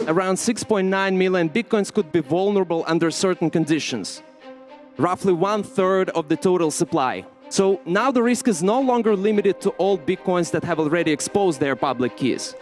around 6.9 million bitcoins could be vulnerable under certain conditions, roughly 1/3 of the total supply. So now the risk is no longer limited to all bitcoins that have already exposed their public keys.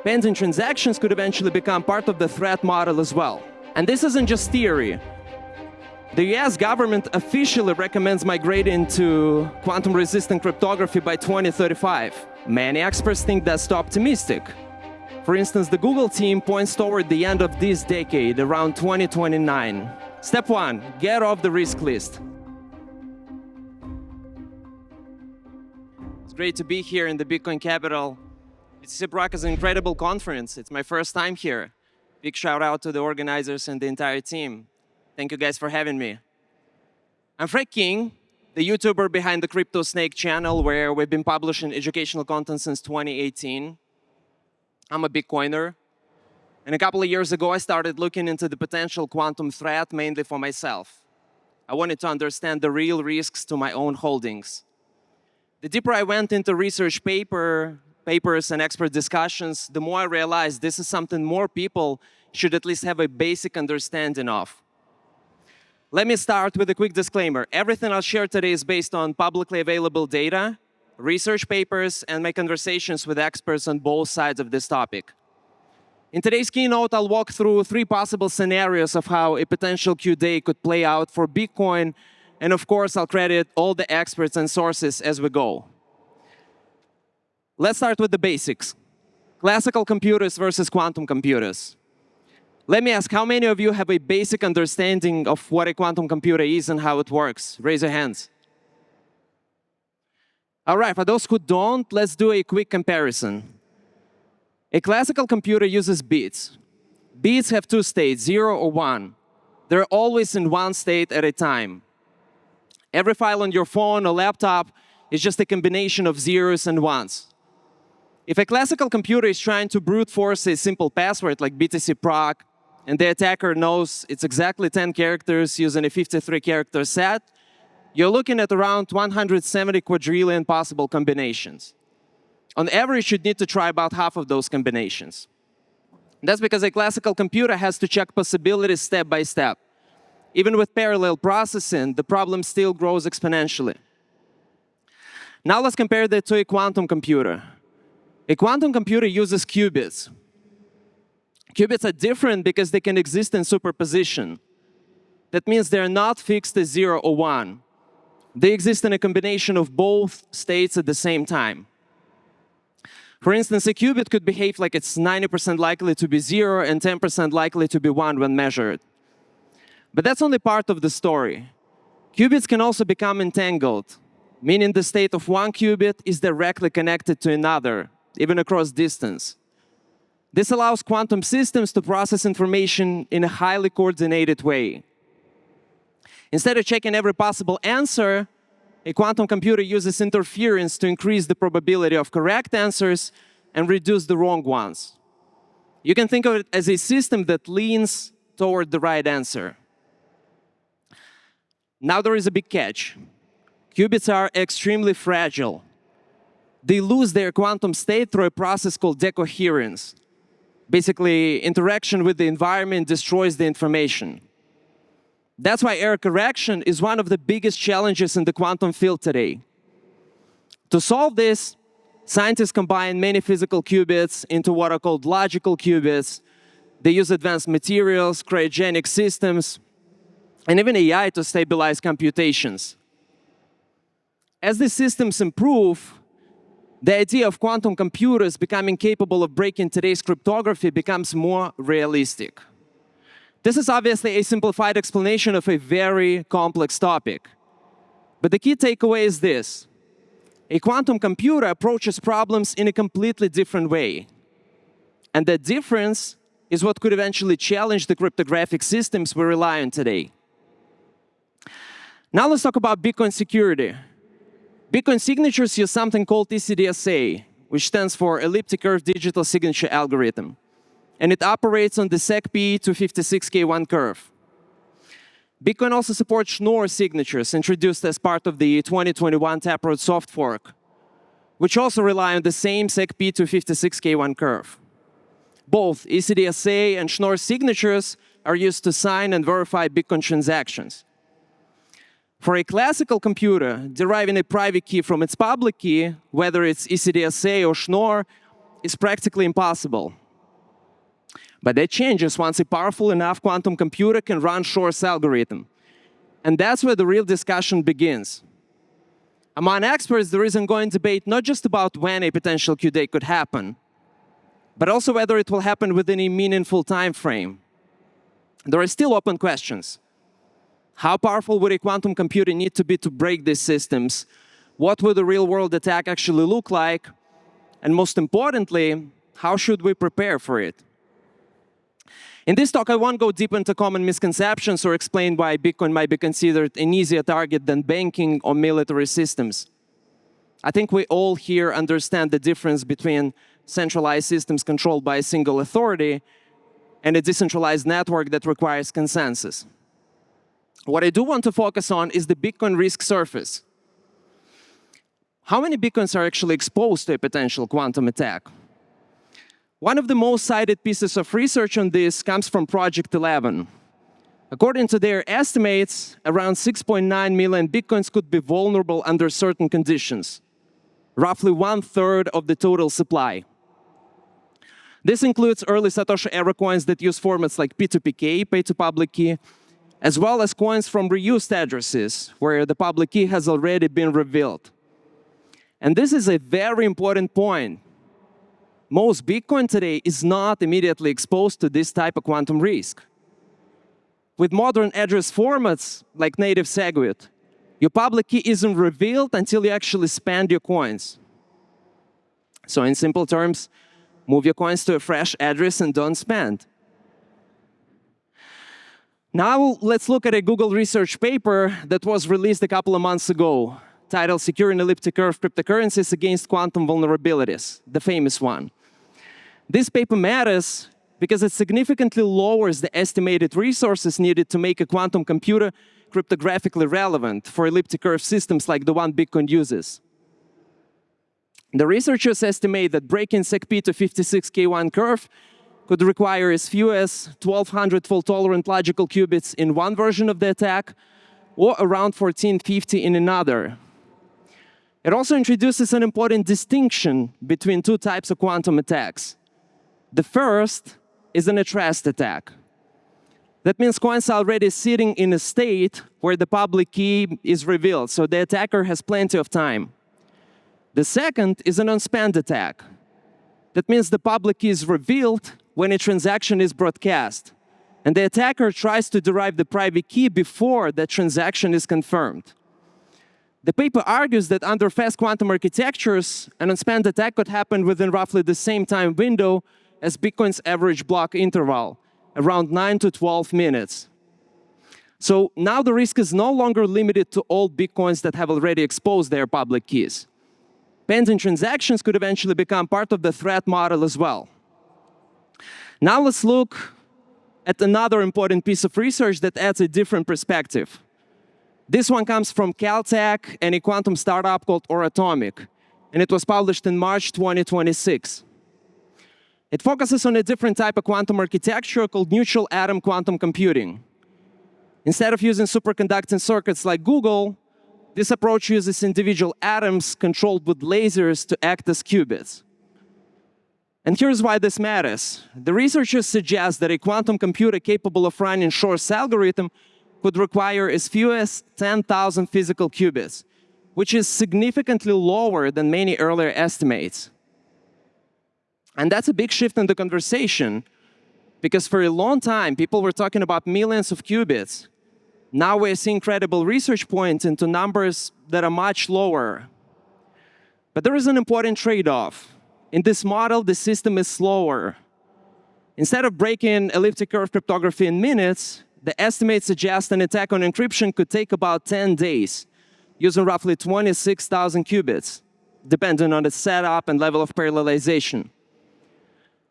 Pending transactions could eventually become part of the threat model as well. And this isn't just theory. The US government officially recommends migrating to quantum-resistant cryptography by 2035. Many experts think that's too optimistic. For instance, the Google team points toward the end of this decade, around 2029. Step 1, get off the risk list. It's great to be here in the Bitcoin capital. BTC Prague is an incredible conference. It's my first time here. Big shout out to the organizers and the entire team. Thank you guys for having me. I'm Fred King, the YouTuber behind the Crypto Snake channel, where we've been publishing educational content since 2018. I'm a Bitcoiner. And a couple of years ago, I started looking into the potential quantum threat, mainly for myself. I wanted to understand the real risks to my own holdings. The deeper I went into research papers and expert discussions, the more I realized this is something more people should at least have a basic understanding of. Let me start with a quick disclaimer. Everything I'll share today is based on publicly available data, research papers, and my conversations with experts on both sides of this topic. In today's keynote, I'll walk through 3 possible scenarios of how a potential Q-day could play out for Bitcoin, and of course, I'll credit all the experts and sources as we go. Let's start with the basics. Classical computers versus quantum computers. Let me ask, how many of you have a basic understanding of what a quantum computer is and how it works? Raise your hands. All right, for those who don't, let's do a quick comparison. A classical computer uses bits. Bits have 2 states, 0 or 1. They're always in one state at a time. Every file on your phone or laptop is just a combination of zeros and ones. If a classical computer is trying to brute force a simple password like BTC Prague, and the attacker knows it's exactly 10 characters using a 53-character set, you're looking at around 170 quadrillion possible combinations. On average, you'd need to try about half of those combinations. That's because a classical computer has to check possibilities step by step. Even with parallel processing, the problem still grows exponentially. Now let's compare that to a quantum computer. A quantum computer uses qubits. Qubits are different because they can exist in superposition. That means they're not fixed as 0 or 1. They exist in a combination of both states at the same time. For instance, a qubit could behave like it's 90% likely to be 0 and 10% likely to be 1 when measured. But that's only part of the story. Qubits can also become entangled, meaning the state of one qubit is directly connected to another, even across distance. This allows quantum systems to process information in a highly coordinated way. Instead of checking every possible answer, a quantum computer uses interference to increase the probability of correct answers and reduce the wrong ones. You can think of it as a system that leans toward the right answer. Now there is a big catch. Qubits are extremely fragile. They lose their quantum state through a process called decoherence. Basically, interaction with the environment destroys the information. That's why error correction is one of the biggest challenges in the quantum field today. To solve this, scientists combine many physical qubits into what are called logical qubits. They use advanced materials, cryogenic systems, and even AI to stabilize computations. As these systems improve, the idea of quantum computers becoming capable of breaking today's cryptography becomes more realistic. This is obviously a simplified explanation of a very complex topic. But the key takeaway is this. A quantum computer approaches problems in a completely different way. And that difference is what could eventually challenge the cryptographic systems we rely on today. Now let's talk about Bitcoin security. Bitcoin signatures use something called ECDSA, which stands for elliptic curve digital signature algorithm. And it operates on the SegP 256K1 curve. Bitcoin also supports Schnorr signatures introduced as part of the 2021 Taproot soft fork, which also rely on the same SegP 256K1 curve. Both ECDSA and Schnorr signatures are used to sign and verify Bitcoin transactions. For a classical computer, deriving a private key from its public key, whether it's ECDSA or Schnorr, is practically impossible. But that changes once a powerful enough quantum computer can run Schnorr's algorithm. And that's where the real discussion begins. Among experts, there is an ongoing debate not just about when a potential Q-day could happen, but also whether it will happen within a meaningful time frame. There are still open questions. How powerful would a quantum computer need to be to break these systems? What would a real-world attack actually look like? And most importantly, how should we prepare for it? In this talk, I won't go deep into common misconceptions or explain why Bitcoin might be considered an easier target than banking or military systems. I think we all here understand the difference between centralized systems controlled by a single authority and a decentralized network that requires consensus. What I do want to focus on is the Bitcoin risk surface. How many Bitcoins are actually exposed to a potential quantum attack? One of the most cited pieces of research on this comes from Project 11. According to their estimates, around 6.9 million Bitcoins could be vulnerable under certain conditions, roughly 1/3 of the total supply. This includes early Satoshi-era coins that use formats like P2PK, pay-to-public key, as well as coins from reused addresses, where the public key has already been revealed. And this is a very important point. Most Bitcoin today is not immediately exposed to this type of quantum risk. With modern address formats like Native SegWit, your public key isn't revealed until you actually spend your coins. So in simple terms, move your coins to a fresh address and don't spend. Now let's look at a Google research paper that was released a couple of months ago, titled Securing Elliptic Curve Cryptocurrencies Against Quantum Vulnerabilities, the famous one. This paper matters because it significantly lowers the estimated resources needed to make a quantum computer cryptographically relevant for elliptic curve systems like the one Bitcoin uses. The researchers estimate that breaking SegP to 56K1 curve could require as few as 1,200 fault-tolerant logical qubits in one version of the attack, or around 1,450 in another. It also introduces an important distinction between two types of quantum attacks. The first is an at-rest attack. That means coins are already sitting in a state where the public key is revealed, so the attacker has plenty of time. The second is an unspent attack. That means the public key is revealed when a transaction is broadcast, and the attacker tries to derive the private key before that transaction is confirmed. The paper argues that under fast quantum architectures, an unspent attack could happen within roughly the same time window as Bitcoin's average block interval, around 9 to 12 minutes. So now the risk is no longer limited to all Bitcoins that have already exposed their public keys. Pending transactions could eventually become part of the threat model as well. Now let's look at another important piece of research that adds a different perspective. This one comes from Caltech and a quantum startup called Oratomic, and it was published in March 2026. It focuses on a different type of quantum architecture called neutral atom quantum computing. Instead of using superconducting circuits like Google, this approach uses individual atoms controlled with lasers to act as qubits. And here's why this matters. The researchers suggest that a quantum computer capable of running Schnorr's algorithm could require as few as 10,000 physical qubits, which is significantly lower than many earlier estimates. And that's a big shift in the conversation, because for a long time, people were talking about millions of qubits. Now we're seeing credible research points into numbers that are much lower. But there is an important trade-off. In this model, the system is slower. Instead of breaking elliptic curve cryptography in minutes, the estimates suggest an attack on encryption could take about 10 days, using roughly 26,000 qubits, depending on the setup and level of parallelization.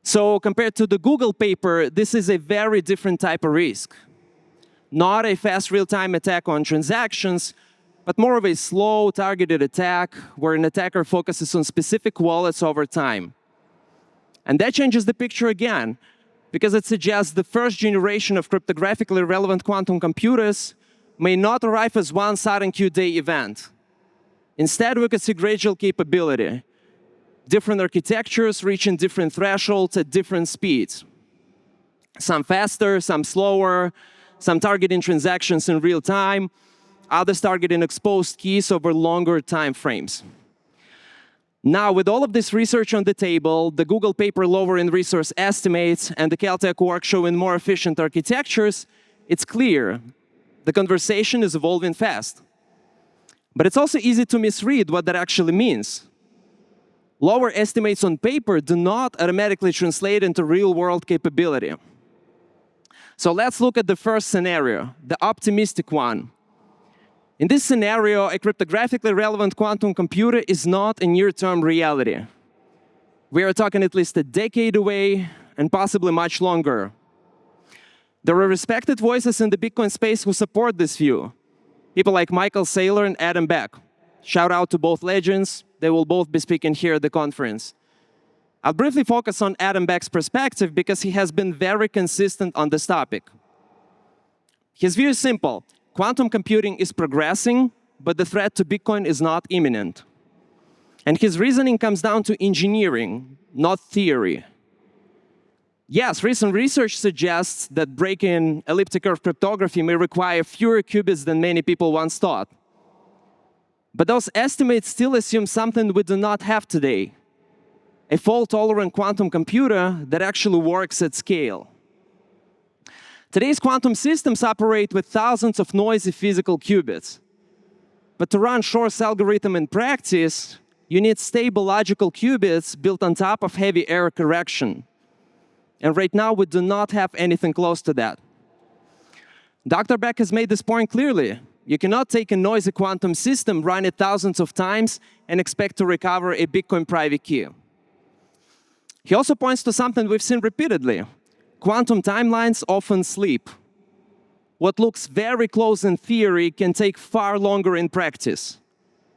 So compared to the Google paper, this is a very different type of risk. Not a fast real-time attack on transactions, but more of a slow, targeted attack where an attacker focuses on specific wallets over time. And that changes the picture again, because it suggests the first generation of cryptographically relevant quantum computers may not arrive as one sudden Q-day event. Instead, we could see gradual capability, different architectures reaching different thresholds at different speeds. Some faster, some slower, some targeting transactions in real time, others targeting exposed keys over longer time frames. Now, with all of this research on the table, the Google paper lowering resource estimates, and the Caltech work showing more efficient architectures, it's clear the conversation is evolving fast. But it's also easy to misread what that actually means. Lower estimates on paper do not automatically translate into real-world capability. So let's look at the first scenario, the optimistic one. In this scenario, a cryptographically relevant quantum computer is not a near-term reality. We are talking at least a decade away, and possibly much longer. There are respected voices in the Bitcoin space who support this view. People like Michael Saylor and Adam Back. Shout out to both legends. They will both be speaking here at the conference. I'll briefly focus on Adam Back's perspective because he has been very consistent on this topic. His view is simple. Quantum computing is progressing, but the threat to Bitcoin is not imminent. And his reasoning comes down to engineering, not theory. Yes, recent research suggests that breaking elliptic curve cryptography may require fewer qubits than many people once thought. But those estimates still assume something we do not have today, a fault-tolerant quantum computer that actually works at scale. Today's quantum systems operate with thousands of noisy physical qubits. But to run Schnorr's algorithm in practice, you need stable logical qubits built on top of heavy error correction. And right now, we do not have anything close to that. Dr. Beck has made this point clearly. You cannot take a noisy quantum system, run it thousands of times, and expect to recover a Bitcoin private key. He also points to something we've seen repeatedly. Quantum timelines often sleep. What looks very close in theory can take far longer in practice.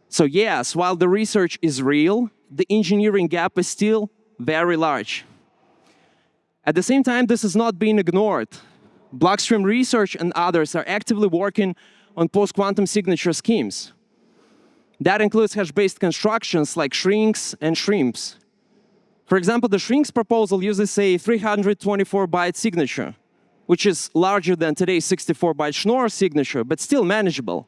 So yes, while the research is real, the engineering gap is still very large. At the same time, this is not being ignored. Blockstream Research and others are actively working on post-quantum signature schemes. That includes hash-based constructions like shrinks and shrimps. For example, the shrinks proposal uses a 324-byte signature, which is larger than today's 64-byte Schnorr signature, but still manageable.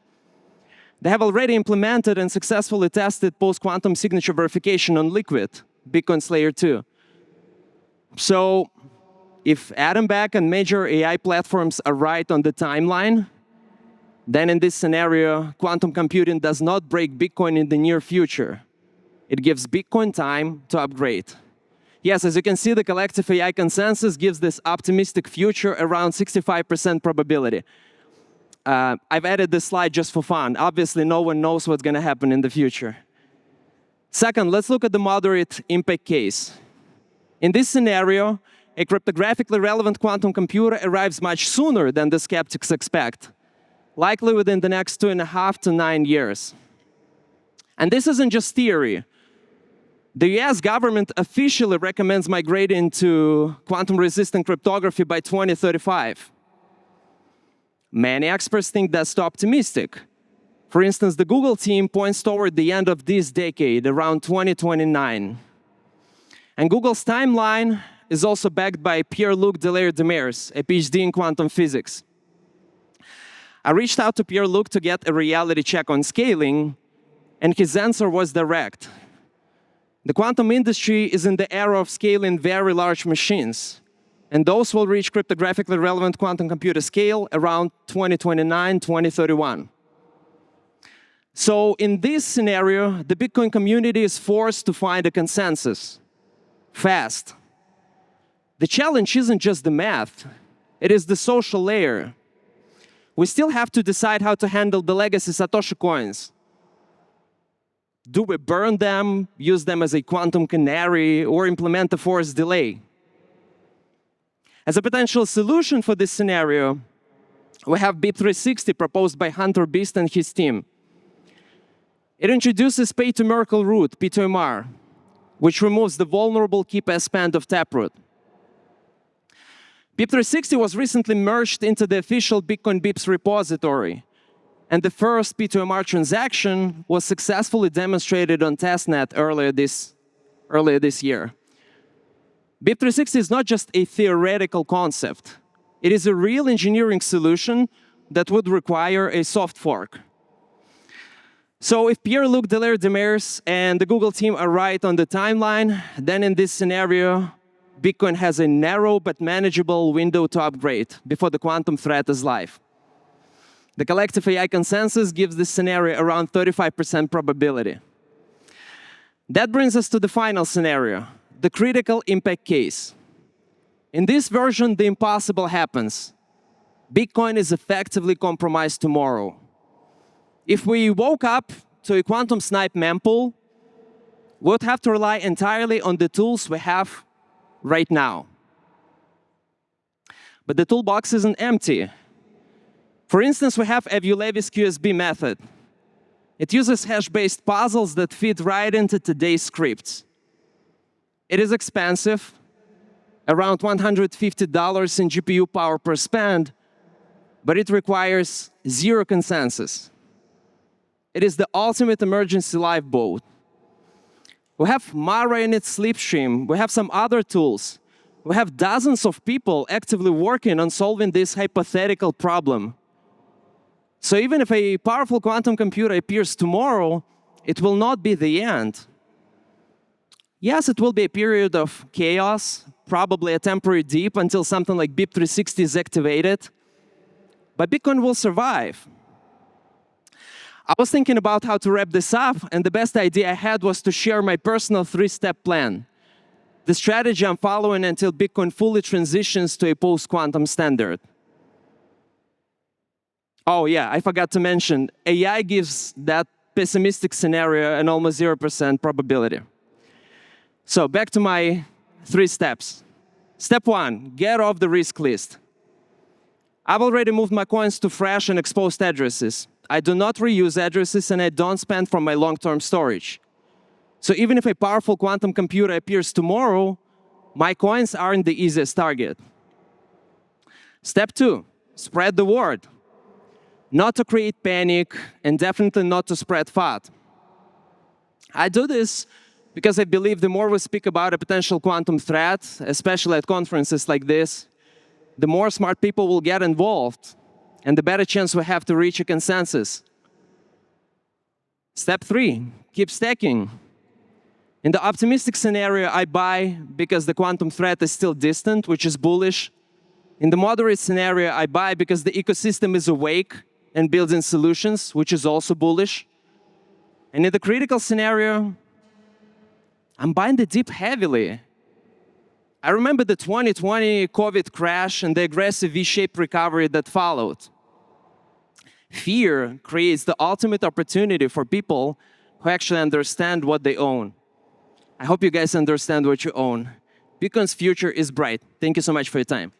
They have already implemented and successfully tested post-quantum signature verification on Liquid, Bitcoin's layer 2. So if Adam Back and major AI platforms are right on the timeline, then in this scenario, quantum computing does not break Bitcoin in the near future. It gives Bitcoin time to upgrade. Yes, as you can see, the collective AI consensus gives this optimistic future around 65% probability. I've added this slide just for fun. Obviously, no one knows what's going to happen in the future. Second, let's look at the moderate impact case. In this scenario, a cryptographically relevant quantum computer arrives much sooner than the skeptics expect, likely within the next 2.5 to 9 years. And this isn't just theory. The US government officially recommends migrating to quantum-resistant cryptography by 2035. Many experts think that's too optimistic. For instance, the Google team points toward the end of this decade, around 2029. And Google's timeline is also backed by Pierre-Luc Delaire-Demers, a PhD in quantum physics. I reached out to Pierre-Luc to get a reality check on scaling, and his answer was direct. The quantum industry is in the era of scaling very large machines, and those will reach cryptographically relevant quantum computer scale around 2029, 2031. So in this scenario, the Bitcoin community is forced to find a consensus, fast. The challenge isn't just the math, it is the social layer. We still have to decide how to handle the legacy Satoshi coins. Do we burn them, use them as a quantum canary, or implement a forced delay? As a potential solution for this scenario, we have BIP360 proposed by Hunter Beast and his team. It introduces pay-to-Merkle root, P2MR, which removes the vulnerable key-pass span of Taproot. BIP360 was recently merged into the official Bitcoin BIPs repository, and the first P2MR transaction was successfully demonstrated on testnet earlier this year. BIP360 is not just a theoretical concept. It is a real engineering solution that would require a soft fork. So if Pierre-Luc Delaire-Demers and the Google team are right on the timeline, then in this scenario, Bitcoin has a narrow but manageable window to upgrade before the quantum threat is live. The collective AI consensus gives this scenario around 35% probability. That brings us to the final scenario, the critical impact case. In this version, the impossible happens. Bitcoin is effectively compromised tomorrow. If we woke up to a quantum snipe mempool, we would have to rely entirely on the tools we have right now. But the toolbox isn't empty. For instance, we have Evulev's QSB method. It uses hash-based puzzles that fit right into today's scripts. It is expensive, around $150 in GPU power per spend, but it requires zero consensus. It is the ultimate emergency lifeboat. We have Mara in its slipstream. We have some other tools. We have dozens of people actively working on solving this hypothetical problem. So even if a powerful quantum computer appears tomorrow, it will not be the end. Yes, it will be a period of chaos, probably a temporary dip until something like BIP360 is activated. But Bitcoin will survive. I was thinking about how to wrap this up, and the best idea I had was to share my personal 3-step plan. The strategy I'm following until Bitcoin fully transitions to a post-quantum standard. Oh yeah, I forgot to mention, AI gives that pessimistic scenario an almost 0% probability. So back to my 3 steps. Step 1, get off the risk list. I've already moved my coins to fresh and exposed addresses. I do not reuse addresses, and I don't spend from my long-term storage. So even if a powerful quantum computer appears tomorrow, my coins aren't the easiest target. Step 2, spread the word. Not to create panic, and definitely not to spread FUD. I do this because I believe the more we speak about a potential quantum threat, especially at conferences like this, the more smart people will get involved, and the better chance we have to reach a consensus. Step 3, keep stacking. In the optimistic scenario, I buy because the quantum threat is still distant, which is bullish. In the moderate scenario, I buy because the ecosystem is awake and building solutions, which is also bullish. And in the critical scenario, I'm buying the dip heavily. I remember the 2020 COVID crash and the aggressive V-shaped recovery that followed. Fear creates the ultimate opportunity for people who actually understand what they own. I hope you guys understand what you own. Bitcoin's future is bright. Thank you so much for your time.